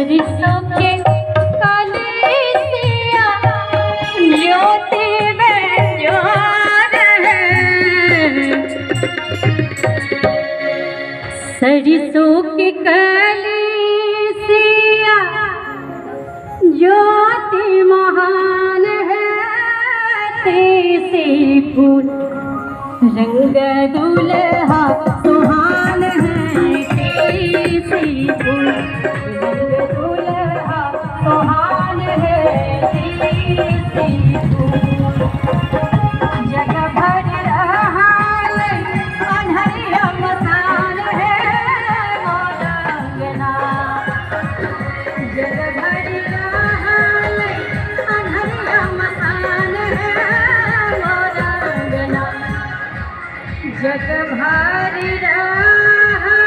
सरसों के कलीसिया ज्योति बेंजोर है। सरसों की कलीसिया ज्योति महान है। तेसे फूल रंग दुल्हा सुहान है। तेसे फूल रंग दुल्हा सुहान है। तेसे फूल जग भर रहा अनहरिया मसान है। मोरा अंगना जग भर रहा अनहरिया मसान है। मोरा अंगना जग भर रहा